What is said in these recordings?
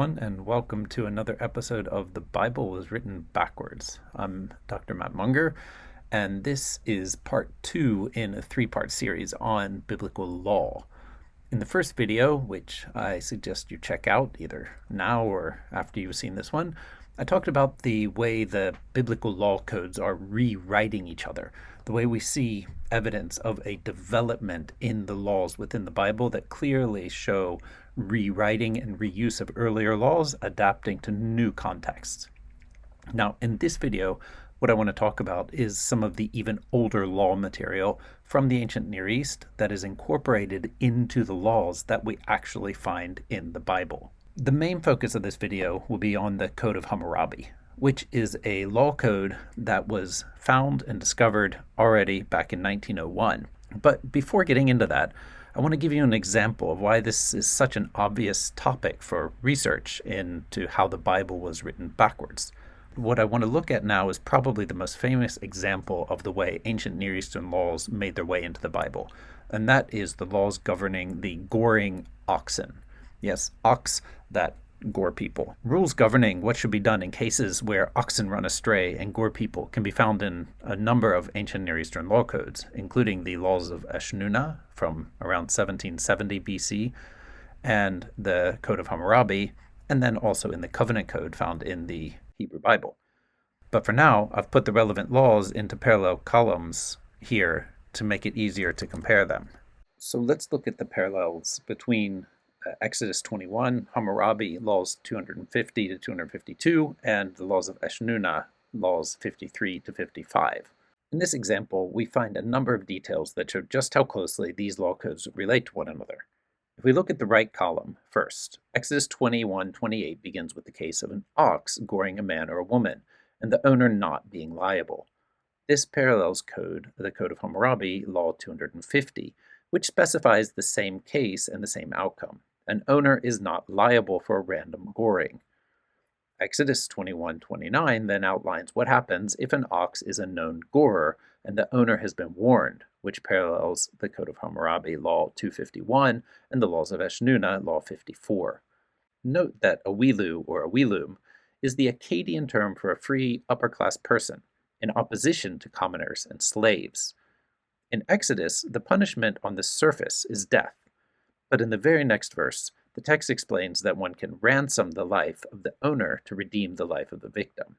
everyone, and welcome to another episode of The Bible Was Written Backwards. I'm Dr. Matt Munger, and this is part 2 in a 3-part series on biblical law. In the first video, which I suggest you check out either now or after you've seen this one, I talked about the way the biblical law codes are rewriting each other, the way we see evidence of a development in the laws within the Bible that clearly show rewriting and reuse of earlier laws, adapting to new contexts. Now, in this video, what I want to talk about is some of the even older law material from the ancient Near East that is incorporated into the laws that we actually find in the Bible. The main focus of this video will be on the Code of Hammurabi, which is a law code that was found and discovered already back in 1901. But before getting into that, I want to give you an example of why this is such an obvious topic for research into how the Bible was written backwards. What I want to look at now is probably the most famous example of the way ancient Near Eastern laws made their way into the Bible, and that is the laws governing the Goring oxen. Yes, ox that gore people. Rules governing what should be done in cases where oxen run astray and gore people can be found in a number of ancient Near Eastern law codes, including the laws of Eshnunna from around 1770 BC and the Code of Hammurabi, and then also in the Covenant Code found in the Hebrew Bible. But for now, I've put the relevant laws into parallel columns here to make it easier to compare them. So let's look at the parallels between Exodus 21, Hammurabi, laws 250 to 252, and the laws of Eshnunna, laws 53 to 55. In this example, we find a number of details that show just how closely these law codes relate to one another. If we look at the right column first, Exodus 21:28 begins with the case of an ox goring a man or a woman, and the owner not being liable. This parallels the Code of Hammurabi, law 250, which specifies the same case and the same outcome. An owner is not liable for a random goring. Exodus 21:29 then outlines what happens if an ox is a known gorer and the owner has been warned, which parallels the Code of Hammurabi, law 251, and the laws of Eshnunna, law 54. Note that a wilu or a wilum is the Akkadian term for a free upper-class person, in opposition to commoners and slaves. In Exodus, the punishment on the surface is death. But in the very next verse, the text explains that one can ransom the life of the owner to redeem the life of the victim.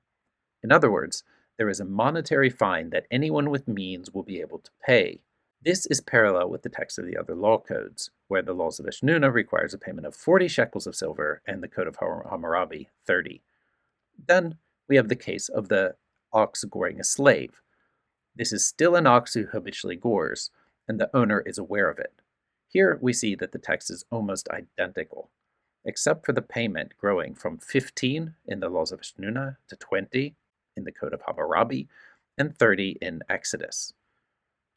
In other words, there is a monetary fine that anyone with means will be able to pay. This is parallel with the text of the other law codes, where the laws of Eshnunna requires a payment of 40 shekels of silver and the Code of Hammurabi 30. Then we have the case of the ox goring a slave. This is still an ox who habitually gores, and the owner is aware of it. Here we see that the text is almost identical, except for the payment growing from 15 in the laws of Eshnunna to 20 in the Code of Hammurabi and 30 in Exodus.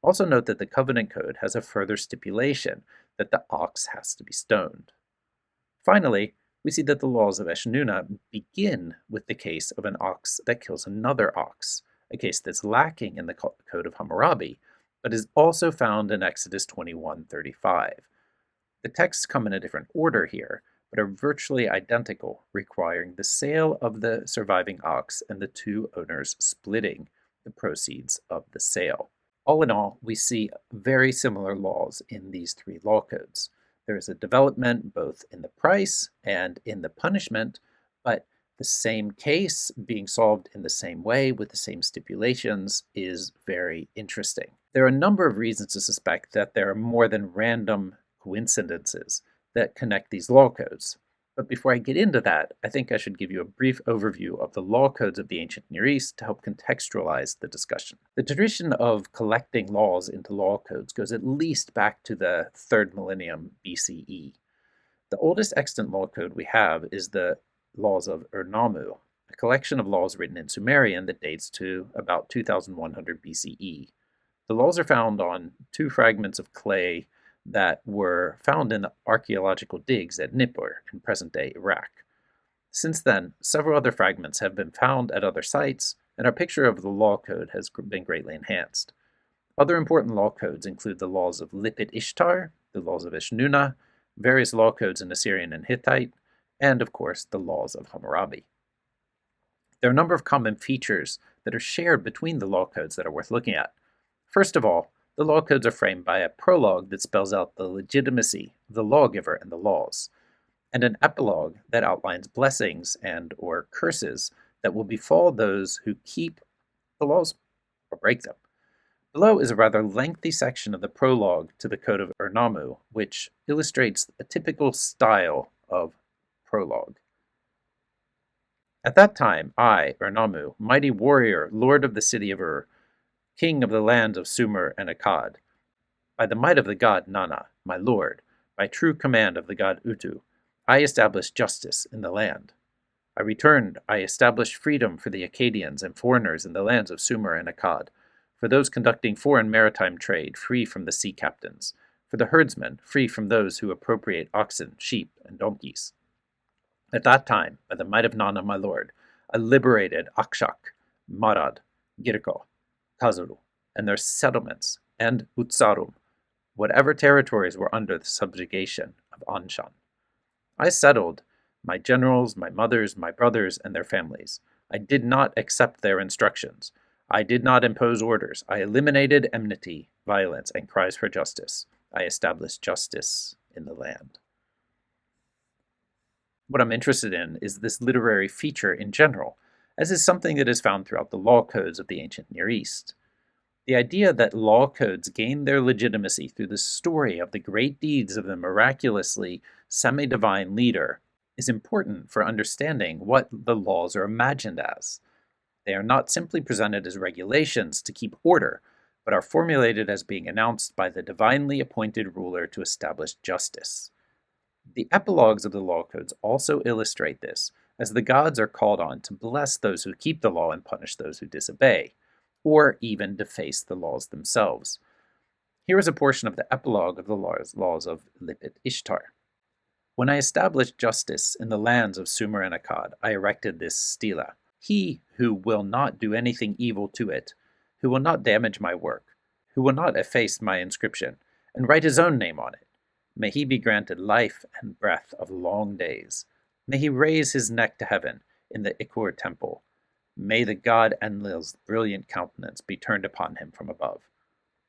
Also note that the Covenant Code has a further stipulation that the ox has to be stoned. Finally, we see that the laws of Eshnunna begin with the case of an ox that kills another ox, a case that's lacking in the Code of Hammurabi, but is also found in Exodus 21:35. The texts come in a different order here, but are virtually identical, requiring the sale of the surviving ox and the two owners splitting the proceeds of the sale. All in all, we see very similar laws in these 3 law codes. There is a development both in the price and in the punishment, but the same case being solved in the same way with the same stipulations is very interesting. There are a number of reasons to suspect that there are more than random coincidences that connect these law codes. But before I get into that, I think I should give you a brief overview of the law codes of the ancient Near East to help contextualize the discussion. The tradition of collecting laws into law codes goes at least back to the 3rd millennium BCE. The oldest extant law code we have is the laws of Ur-Nammu, a collection of laws written in Sumerian that dates to about 2100 BCE. The laws are found on 2 fragments of clay that were found in the archaeological digs at Nippur in present-day Iraq. Since then, several other fragments have been found at other sites, and our picture of the law code has been greatly enhanced. Other important law codes include the laws of Lipit Ishtar, the laws of Eshnunna, various law codes in Assyrian and Hittite, and of course the laws of Hammurabi. There are a number of common features that are shared between the law codes that are worth looking at. First of all, the law codes are framed by a prologue that spells out the legitimacy of the lawgiver and the laws, and an epilogue that outlines blessings and or curses that will befall those who keep the laws or break them. Below is a rather lengthy section of the prologue to the Code of Hammurabi, which illustrates a typical style of prologue. At that time, I, Hammurabi, mighty warrior, lord of the city of Ur, king of the lands of Sumer and Akkad, by the might of the god Nana, my lord, by true command of the god Utu, I established justice in the land. I established freedom for the Akkadians and foreigners in the lands of Sumer and Akkad, for those conducting foreign maritime trade free from the sea captains, for the herdsmen free from those who appropriate oxen, sheep, and donkeys. At that time, by the might of Nana, my lord, I liberated Akshak, Marad, Girko, Kazulu, and their settlements, and Utsarum, whatever territories were under the subjugation of Anshan. I settled my generals, my mothers, my brothers, and their families. I did not accept their instructions. I did not impose orders. I eliminated enmity, violence, and cries for justice. I established justice in the land. What I'm interested in is this literary feature in general, as is something that is found throughout the law codes of the ancient Near East. The idea that law codes gain their legitimacy through the story of the great deeds of the miraculously semi-divine leader is important for understanding what the laws are imagined as. They are not simply presented as regulations to keep order, but are formulated as being announced by the divinely appointed ruler to establish justice. The epilogues of the law codes also illustrate this, as the gods are called on to bless those who keep the law and punish those who disobey, or even deface the laws themselves. Here is a portion of the epilogue of the laws of Lipit Ishtar. When I established justice in the lands of Sumer and Akkad, I erected this stela. He who will not do anything evil to it, who will not damage my work, who will not efface my inscription, and write his own name on it, may he be granted life and breath of long days. May he raise his neck to heaven in the Ikur temple. May the god Enlil's brilliant countenance be turned upon him from above.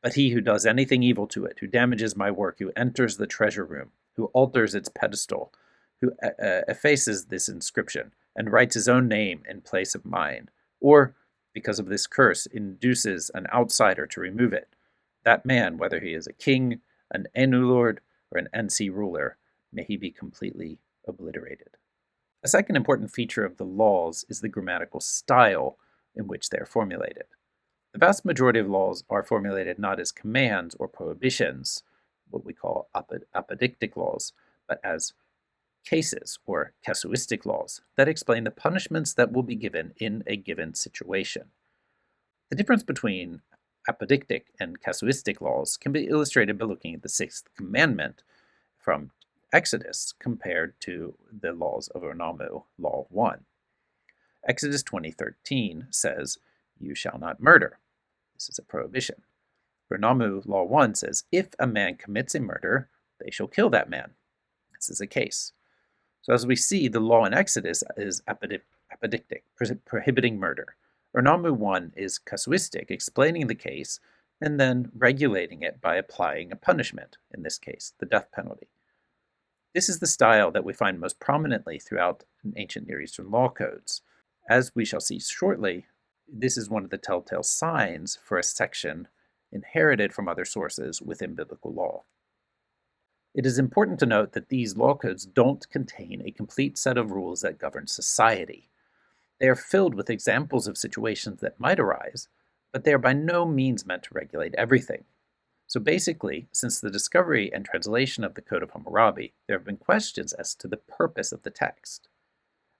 But he who does anything evil to it, who damages my work, who enters the treasure room, who alters its pedestal, who effaces this inscription, and writes his own name in place of mine, or, because of this curse, induces an outsider to remove it, that man, whether he is a king, an Enu lord, or an NC ruler, may he be completely obliterated. A second important feature of the laws is the grammatical style in which they are formulated. The vast majority of laws are formulated not as commands or prohibitions, what we call apodictic laws, but as cases or casuistic laws that explain the punishments that will be given in a given situation. The difference between apodictic and casuistic laws can be illustrated by looking at the sixth commandment from Exodus compared to the laws of Hammurabi, Law 1. Exodus 20:13 says, "You shall not murder." This is a prohibition. Hammurabi, Law 1 says, "If a man commits a murder, they shall kill that man." This is a case. So as we see, the law in Exodus is apodictic, prohibiting murder. Hammurabi 1 is casuistic, explaining the case, and then regulating it by applying a punishment, in this case, the death penalty. This is the style that we find most prominently throughout ancient Near Eastern law codes. As we shall see shortly, this is one of the telltale signs for a section inherited from other sources within biblical law. It is important to note that these law codes don't contain a complete set of rules that govern society. They are filled with examples of situations that might arise, but they are by no means meant to regulate everything. So basically, since the discovery and translation of the Code of Hammurabi, there have been questions as to the purpose of the text.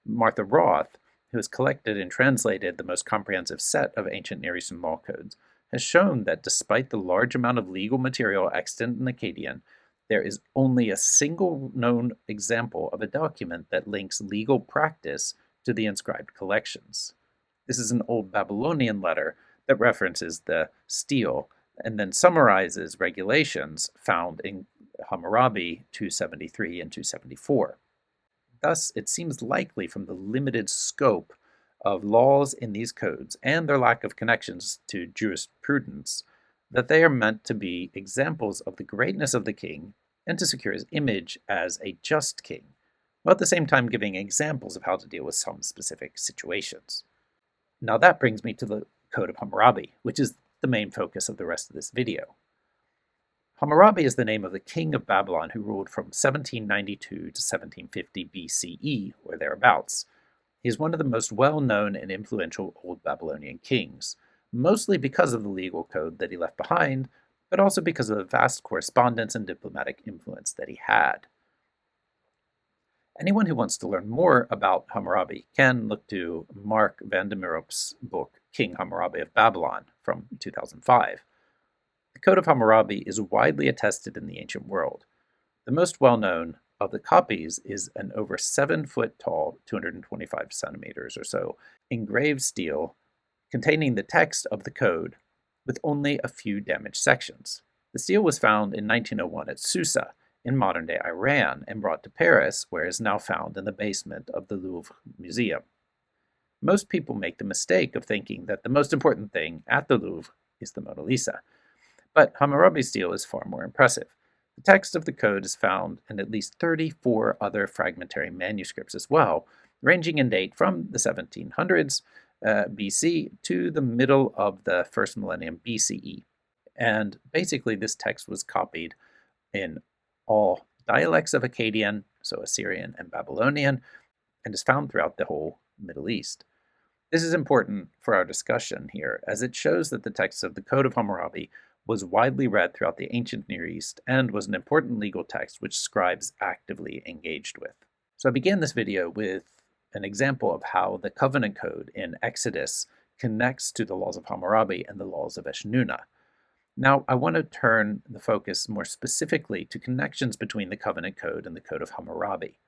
Martha Roth, who has collected and translated the most comprehensive set of ancient Near Eastern law codes, has shown that despite the large amount of legal material extant in Akkadian, there is only a single known example of a document that links legal practice to the inscribed collections. This is an old Babylonian letter that references the stele and then summarizes regulations found in Hammurabi 273 and 274. Thus, it seems likely from the limited scope of laws in these codes and their lack of connections to jurisprudence that they are meant to be examples of the greatness of the king and to secure his image as a just king, while at the same time giving examples of how to deal with some specific situations. Now that brings me to the Code of Hammurabi, which is the main focus of the rest of this video. Hammurabi is the name of the king of Babylon who ruled from 1792 to 1750 BCE, or thereabouts. He is one of the most well-known and influential Old Babylonian kings, mostly because of the legal code that he left behind, but also because of the vast correspondence and diplomatic influence that he had. Anyone who wants to learn more about Hammurabi can look to Mark van der Meerop's book, King Hammurabi of Babylon, from 2005. The Code of Hammurabi is widely attested in the ancient world. The most well-known of the copies is an over 7-foot tall, 225 centimeters or so, engraved stele containing the text of the code with only a few damaged sections. The stele was found in 1901 at Susa, in modern-day Iran, and brought to Paris, where it is now found in the basement of the Louvre Museum. Most people make the mistake of thinking that the most important thing at the Louvre is the Mona Lisa. But Hammurabi's stele is far more impressive. The text of the code is found in at least 34 other fragmentary manuscripts as well, ranging in date from the 1700s BC to the middle of the first millennium BCE. And basically this text was copied in all dialects of Akkadian, so Assyrian and Babylonian, and is found throughout the whole Middle East. This is important for our discussion here, as it shows that the text of the Code of Hammurabi was widely read throughout the ancient Near East and was an important legal text which scribes actively engaged with. So I began this video with an example of how the Covenant Code in Exodus connects to the laws of Hammurabi and the laws of Eshnunna. Now I want to turn the focus more specifically to connections between the Covenant Code and the Code of Hammurabi.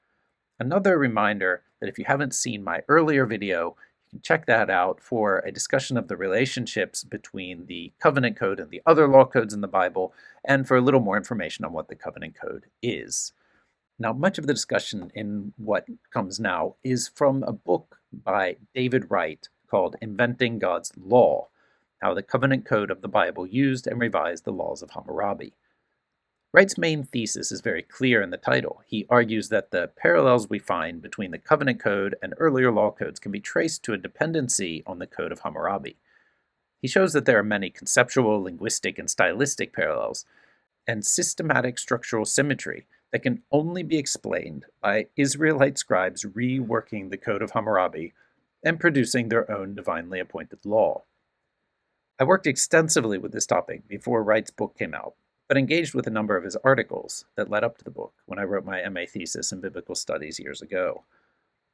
Another reminder that if you haven't seen my earlier video, you can check that out for a discussion of the relationships between the Covenant Code and the other law codes in the Bible, and for a little more information on what the Covenant Code is. Now, much of the discussion in what comes now is from a book by David Wright called Inventing God's Law, how the Covenant Code of the Bible used and revised the laws of Hammurabi. Wright's main thesis is very clear in the title. He argues that the parallels we find between the Covenant Code and earlier law codes can be traced to a dependency on the Code of Hammurabi. He shows that there are many conceptual, linguistic, and stylistic parallels, and systematic structural symmetry that can only be explained by Israelite scribes reworking the Code of Hammurabi and producing their own divinely appointed law. I worked extensively with this topic before Wright's book came out, but engaged with a number of his articles that led up to the book when I wrote my MA thesis in biblical studies years ago.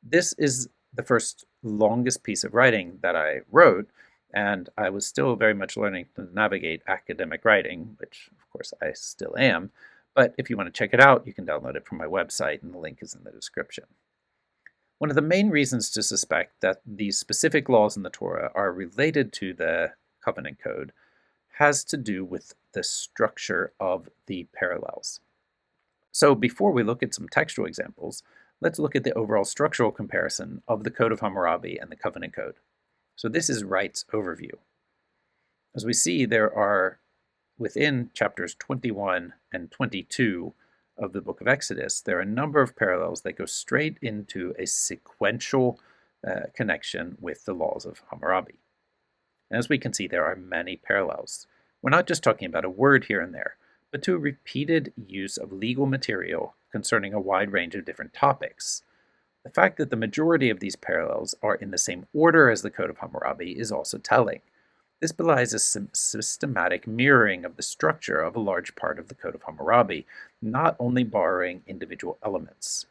This is the first longest piece of writing that I wrote, and I was still very much learning to navigate academic writing, which of course I still am, but if you want to check it out, you can download it from my website, and the link is in the description. One of the main reasons to suspect that these specific laws in the Torah are related to the Covenant Code has to do with the structure of the parallels. So before we look at some textual examples, let's look at the overall structural comparison of the Code of Hammurabi and the Covenant Code. So this is Wright's overview. As we see, there are, within chapters 21 and 22 of the book of Exodus, there are a number of parallels that go straight into a sequential connection with the laws of Hammurabi. As we can see, there are many parallels. We're not just talking about a word here and there, but to a repeated use of legal material concerning a wide range of different topics. The fact that the majority of these parallels are in the same order as the Code of Hammurabi is also telling. This belies a systematic mirroring of the structure of a large part of the Code of Hammurabi, not only borrowing individual elements.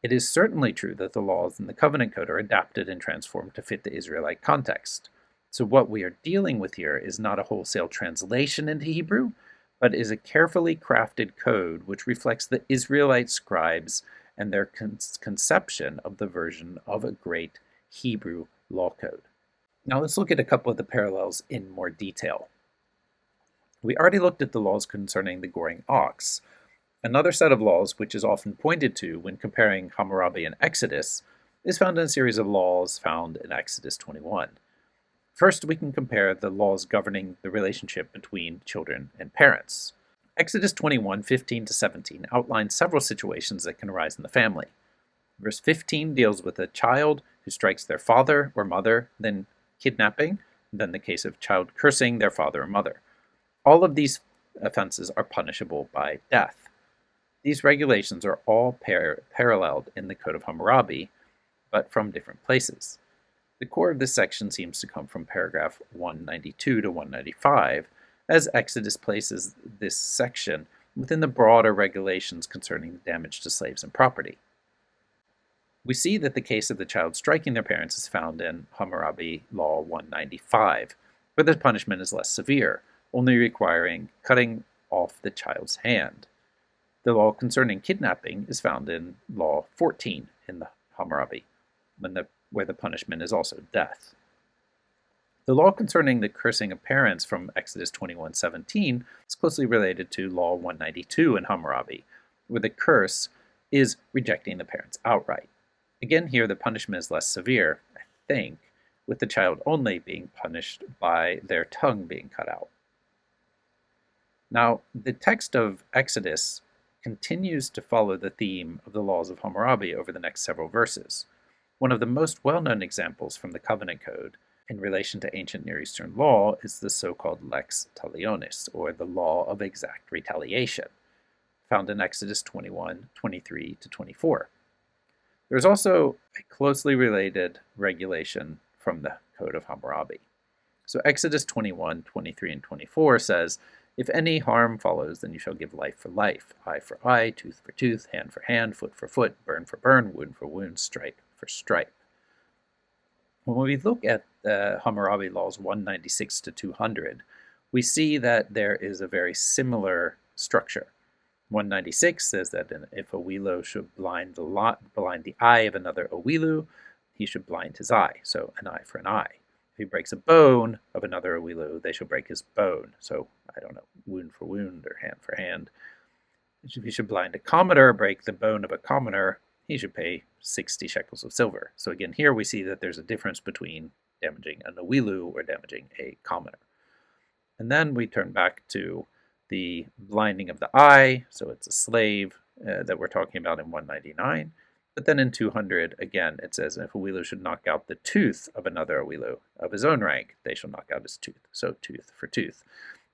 It is certainly true that the laws in the Covenant Code are adapted and transformed to fit the Israelite context. So what we are dealing with here is not a wholesale translation into Hebrew, but is a carefully crafted code which reflects the Israelite scribes and their conception of the version of a great Hebrew law code. Now let's look at a couple of the parallels in more detail. We already looked at the laws concerning the Goring ox, Another set of laws which is often pointed to when comparing Hammurabi and Exodus is found in a series of laws found in Exodus 21. First, we can compare the laws governing the relationship between children and parents. Exodus 21:15 to 17 outlines several situations that can arise in the family. Verse 15 deals with a child who strikes their father or mother, then kidnapping, then the case of child cursing their father or mother. All of these offenses are punishable by death. These regulations are all paralleled in the Code of Hammurabi, but from different places. The core of this section seems to come from paragraph 192 to 195, as Exodus places this section within the broader regulations concerning the damage to slaves and property. We see that the case of the child striking their parents is found in Hammurabi Law 195, where the punishment is less severe, only requiring cutting off the child's hand. The law concerning kidnapping is found in Law 14 in the Hammurabi, where the punishment is also death. The law concerning the cursing of parents from Exodus 21:17 is closely related to Law 192 in Hammurabi, where the curse is rejecting the parents outright. Again, here the punishment is less severe, I think, with the child only being punished by their tongue being cut out. Now, the text of Exodus continues to follow the theme of the laws of Hammurabi over the next several verses. One of the most well-known examples from the Covenant Code in relation to ancient Near Eastern law is the so-called lex talionis, or the law of exact retaliation, found in Exodus 21:23 to 24. There is also a closely related regulation from the Code of Hammurabi. So Exodus 21:23 and 24 says, "If any harm follows, then you shall give life for life, eye for eye, tooth for tooth, hand for hand, foot for foot, burn for burn, wound for wound, stripe for stripe." When we look at the Hammurabi laws 196 to 200, we see that there is a very similar structure. 196 says that if a Owilu should blind the eye of another Owilu, he should blind his eye, so an eye for an eye. If he breaks a bone of another Owilu, they shall break his bone, so, wound for wound or hand for hand. If he should blind a commoner, break the bone of a commoner, he should pay 60 shekels of silver. So again, here we see that there's a difference between damaging an Owilu or damaging a commoner. And then we turn back to the blinding of the eye, so it's a slave that we're talking about in 199. But then in 200, again, it says if a Owilu should knock out the tooth of another Owilu of his own rank, they shall knock out his tooth. So tooth for tooth.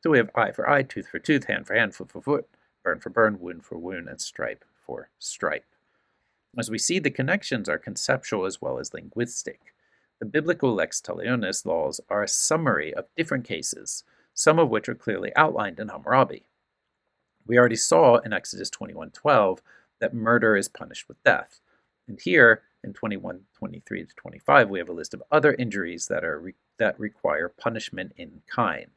So we have eye for eye, tooth for tooth, hand for hand, foot for foot, burn for burn, wound for wound, and stripe for stripe. As we see, the connections are conceptual as well as linguistic. The biblical lex talionis laws are a summary of different cases, some of which are clearly outlined in Hammurabi. We already saw in Exodus 21:12 that murder is punished with death. And here, in 21:23 to 25, we have a list of other injuries that require punishment in kind.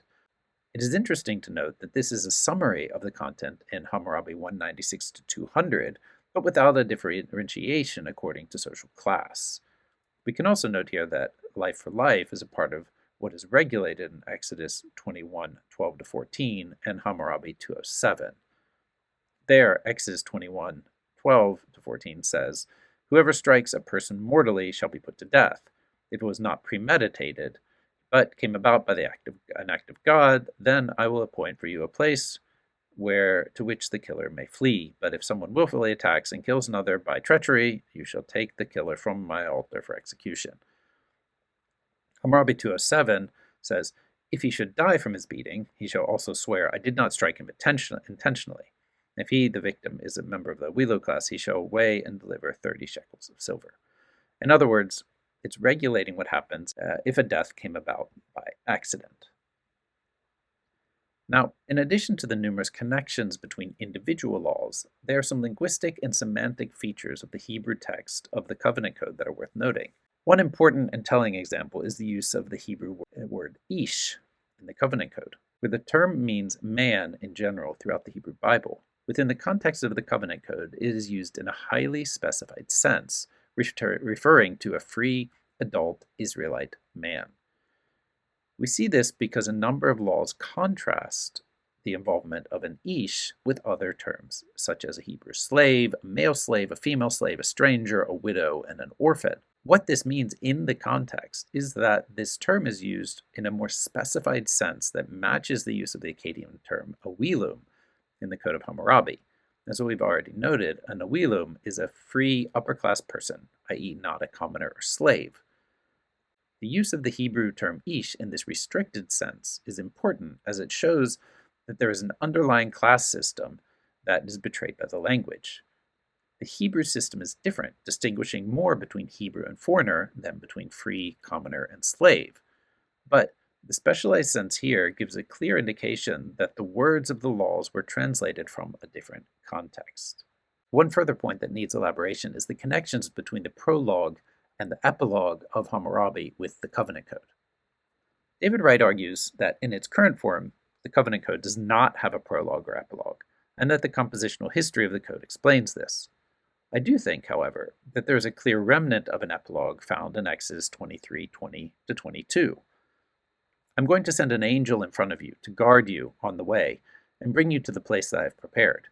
It is interesting to note that this is a summary of the content in Hammurabi 196 to 200, but without a differentiation according to social class. We can also note here that life for life is a part of what is regulated in Exodus 21:12 to 14 and Hammurabi 207. There, Exodus 21:12 to 14 says, "Whoever strikes a person mortally shall be put to death. If it was not premeditated, but came about by an act of God, then I will appoint for you a place to which the killer may flee. But if someone willfully attacks and kills another by treachery, you shall take the killer from my altar for execution." Hammurabi 207 says, "If he should die from his beating, he shall also swear, I did not strike him intentionally. If he, the victim, is a member of the Owilu class, he shall weigh and deliver 30 shekels of silver." In other words, it's regulating what happens if a death came about by accident. Now, in addition to the numerous connections between individual laws, there are some linguistic and semantic features of the Hebrew text of the Covenant Code that are worth noting. One important and telling example is the use of the Hebrew word ish in the Covenant Code, where the term means man in general throughout the Hebrew Bible. Within the context of the Covenant Code, it is used in a highly specified sense, referring to a free, adult Israelite man. We see this because a number of laws contrast the involvement of an ish with other terms, such as a Hebrew slave, a male slave, a female slave, a stranger, a widow, and an orphan. What this means in the context is that this term is used in a more specified sense that matches the use of the Akkadian term awilum in the Code of Hammurabi. As we've already noted, an awilum is a free upper-class person, i.e. not a commoner or slave. The use of the Hebrew term ish in this restricted sense is important as it shows that there is an underlying class system that is betrayed by the language. The Hebrew system is different, distinguishing more between Hebrew and foreigner than between free, commoner, and slave. But the specialized sense here gives a clear indication that the words of the laws were translated from a different context. One further point that needs elaboration is the connections between the prologue and the epilogue of Hammurabi with the Covenant Code. David Wright argues that in its current form, the Covenant Code does not have a prologue or epilogue, and that the compositional history of the code explains this. I do think, however, that there is a clear remnant of an epilogue found in Exodus 23:20-22. I'm going to send an angel in front of you to guard you on the way and bring you to the place that I have prepared.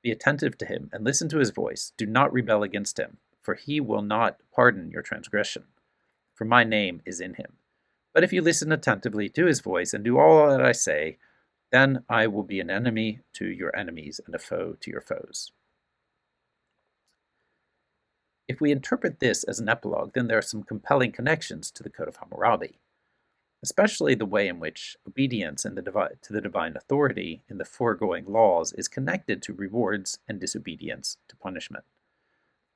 Be attentive to him and listen to his voice. Do not rebel against him, for he will not pardon your transgression, for my name is in him. But if you listen attentively to his voice and do all that I say, then I will be an enemy to your enemies and a foe to your foes. If we interpret this as an epilogue, then there are some compelling connections to the Code of Hammurabi, especially the way in which obedience to the divine authority in the foregoing laws is connected to rewards and disobedience to punishment.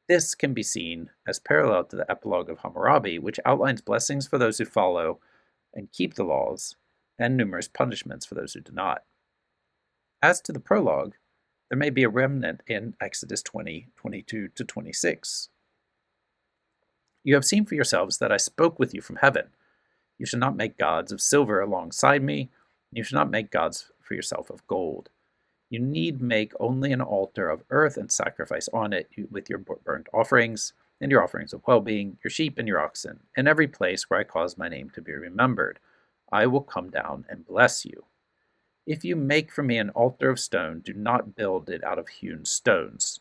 This can be seen as parallel to the epilogue of Hammurabi, which outlines blessings for those who follow and keep the laws, and numerous punishments for those who do not. As to the prologue, there may be a remnant in Exodus 20:22-26. You have seen for yourselves that I spoke with you from heaven. You shall not make gods of silver alongside me. You shall not make gods for yourself of gold. You need make only an altar of earth and sacrifice on it with your burnt offerings and your offerings of well-being, your sheep and your oxen, in every place where I cause my name to be remembered. I will come down and bless you. If you make for me an altar of stone, do not build it out of hewn stones.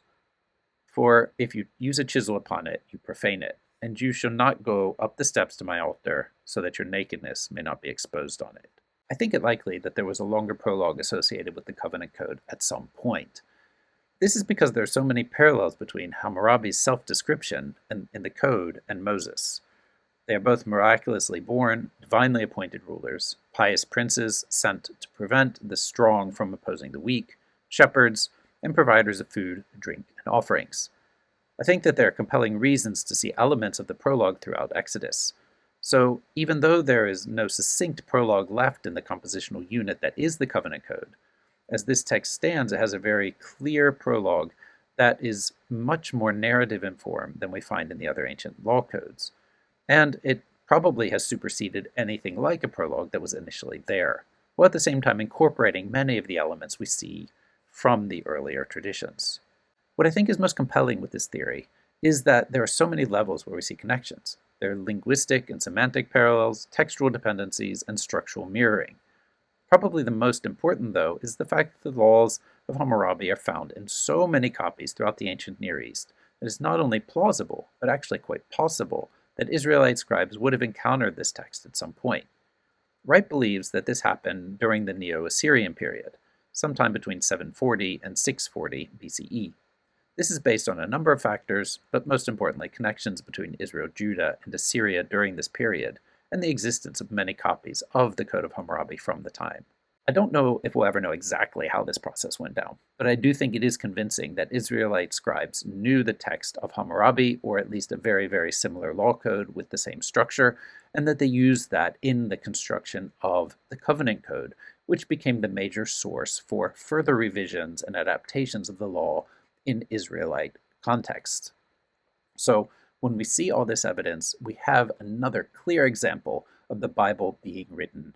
For if you use a chisel upon it, you profane it, and you shall not go up the steps to my altar, so that your nakedness may not be exposed on it. I think it likely that there was a longer prologue associated with the Covenant Code at some point. This is because there are so many parallels between Hammurabi's self-description in the Code and Moses. They are both miraculously born, divinely appointed rulers, pious princes sent to prevent the strong from opposing the weak, shepherds, and providers of food, drink, and offerings. I think that there are compelling reasons to see elements of the prologue throughout Exodus. So, even though there is no succinct prologue left in the compositional unit that is the Covenant Code, as this text stands, it has a very clear prologue that is much more narrative in form than we find in the other ancient law codes. And it probably has superseded anything like a prologue that was initially there, while at the same time incorporating many of the elements we see from the earlier traditions. What I think is most compelling with this theory is that there are so many levels where we see connections. There are linguistic and semantic parallels, textual dependencies, and structural mirroring. Probably the most important, though, is the fact that the laws of Hammurabi are found in so many copies throughout the ancient Near East that it's not only plausible, but actually quite possible that Israelite scribes would have encountered this text at some point. Wright believes that this happened during the Neo-Assyrian period, sometime between 740 and 640 BCE. This is based on a number of factors, but most importantly, connections between Israel, Judah, and Assyria during this period, and the existence of many copies of the Code of Hammurabi from the time. I don't know if we'll ever know exactly how this process went down, but I do think it is convincing that Israelite scribes knew the text of Hammurabi, or at least a very, very similar law code with the same structure, and that they used that in the construction of the Covenant Code, which became the major source for further revisions and adaptations of the law in Israelite context. So when we see all this evidence, we have another clear example of the Bible being written